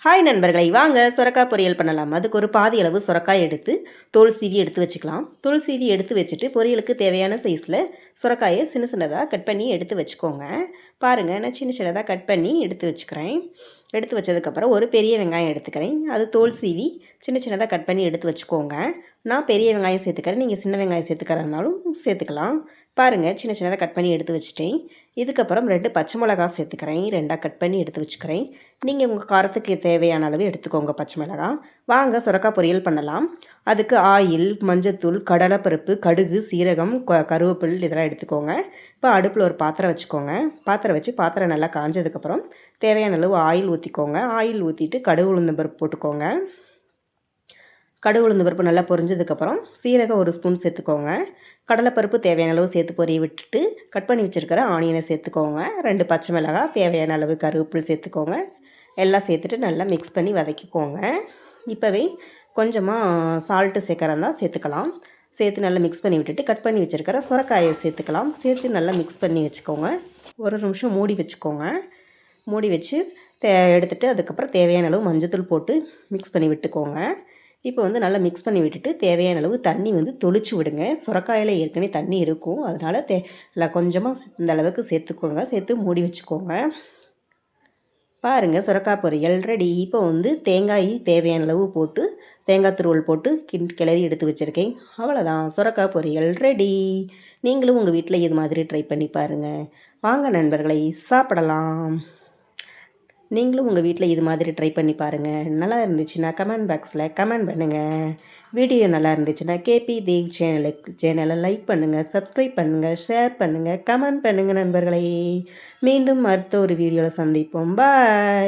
Hi நண்பர்களை வாங்க சுரக்காய் பொரியல் பண்ணலாம். அதுக்கு ஒரு பாதி அளவு சுரக்காய் எடுத்து தோல் சீவி எடுத்து வச்சுக்கலாம். தோல் சீவி எடுத்து வச்சுட்டு பொரியலுக்கு தேவையான சைஸில் சுரக்காயை சின்ன சின்னதாக கட் பண்ணி எடுத்து வச்சுக்கோங்க. பாருங்கள், நான் சின்ன சின்னதாக கட் பண்ணி எடுத்து வச்சுக்கிறேன். எடுத்து வச்சதுக்கப்புறம் ஒரு பெரிய வெங்காயம் எடுத்துக்கிறேன். அது தோல் சீவி சின்ன சின்னதாக கட் பண்ணி எடுத்து வச்சுக்கோங்க. நான் பெரிய வெங்காயம் சேர்த்துக்கிறேன், நீங்கள் சின்ன வெங்காயம் சேர்த்துக்கிறதுனாலும் சேர்த்துக்கலாம். பாருங்கள், சின்ன சின்னதாக கட் பண்ணி எடுத்து வச்சுட்டேன். இதுக்கப்புறம் 2 பச்சை மிளகா சேர்த்துக்கிறேன், 2ஆக கட் பண்ணி எடுத்து வச்சுக்கிறேன். நீங்கள் உங்கள் காரத்துக்கு தேவையான அளவு எடுத்துக்கோங்க பச்சை மிளகா. வாங்க சுரக்காய் பொரியல் பண்ணலாம். அதுக்கு ஆயில், மஞ்சத்தூள், கடலைப்பருப்பு, கடுகு, சீரகம், கருவேப்பில் இதெல்லாம் எடுத்துக்கோங்க. இப்போ அடுப்பில் ஒரு பாத்திரம் வச்சுக்கோங்க. பாத்திரம் வச்சு பாத்திரம் நல்லா காஞ்சதுக்கப்புறம் தேவையான அளவு ஆயில் ஊற்றிக்கோங்க. ஆயில் ஊற்றிட்டு கடுகு உளுந்தம் பருப்பு போட்டுக்கோங்க. கடுகு உளுந்து பருப்பு நல்லா பொரிஞ்சதுக்கப்புறம் சீரகம் 1 ஸ்பூன் சேர்த்துக்கோங்க. கடலைப்பருப்பு தேவையான அளவு சேர்த்து பொரிய விட்டுட்டு கட் பண்ணி வச்சுருக்கிற ஆனியனை சேர்த்துக்கோங்க. 2 பச்சை மிளகாய், தேவையான அளவு கருவேப்பில் சேர்த்துக்கோங்க. எல்லாம் சேர்த்துட்டு நல்லா மிக்ஸ் பண்ணி வதக்கிக்கோங்க. இப்போவே கொஞ்சமாக சால்ட்டு சேர்க்குறதா சேர்த்துக்கலாம். சேர்த்து நல்லா மிக்ஸ் பண்ணி விட்டுட்டு கட் பண்ணி வச்சுருக்கிற சுரக்காயை சேர்த்துக்கலாம். சேர்த்து நல்லா மிக்ஸ் பண்ணி வச்சுக்கோங்க. 1 நிமிஷம் மூடி வச்சுக்கோங்க. மூடி வச்சு எடுத்துகிட்டு அதுக்கப்புறம் தேவையான அளவு மஞ்சத்தூள் போட்டு மிக்ஸ் பண்ணி விட்டுக்கோங்க. இப்போ நல்லா மிக்ஸ் பண்ணி விட்டுட்டு தேவையான அளவு தண்ணி தொளிச்சு விடுங்க. சுரக்காயில் ஏற்கனவே தண்ணி இருக்கும், அதனால் இல்லை கொஞ்சமாக இந்த அளவுக்கு சேர்த்துக்கோங்க. சேர்த்து மூடி வச்சுக்கோங்க. பாருங்கள், சுரக்காய் பொரியல் ரெடி. இப்போ தேங்காய் தேவையான அளவு போட்டு தேங்காய் துருவல் போட்டு கிளறி எடுத்து வச்சுருக்கேன். அவ்வளோதான், சுரக்காய் பொரியல் ரெடி. நீங்களும் உங்கள் வீட்டில் இது மாதிரி ட்ரை பண்ணி பாருங்கள். வாங்க நண்பர்களை, சாப்பிடலாம். நீங்களும் உங்கள் வீட்டில் இது மாதிரி ட்ரை பண்ணி பாருங்கள். நல்லா இருந்துச்சுன்னா கமெண்ட் பாக்ஸில் கமெண்ட் பண்ணுங்கள். வீடியோ நல்லா இருந்துச்சுன்னா கேபி தேவ் சேனலை லைக் பண்ணுங்கள், சப்ஸ்கிரைப் பண்ணுங்கள், ஷேர் பண்ணுங்கள், கமெண்ட் பண்ணுங்கள் நண்பர்களே. மீண்டும் அடுத்த ஒரு வீடியோவில் சந்திப்போம். பாய்.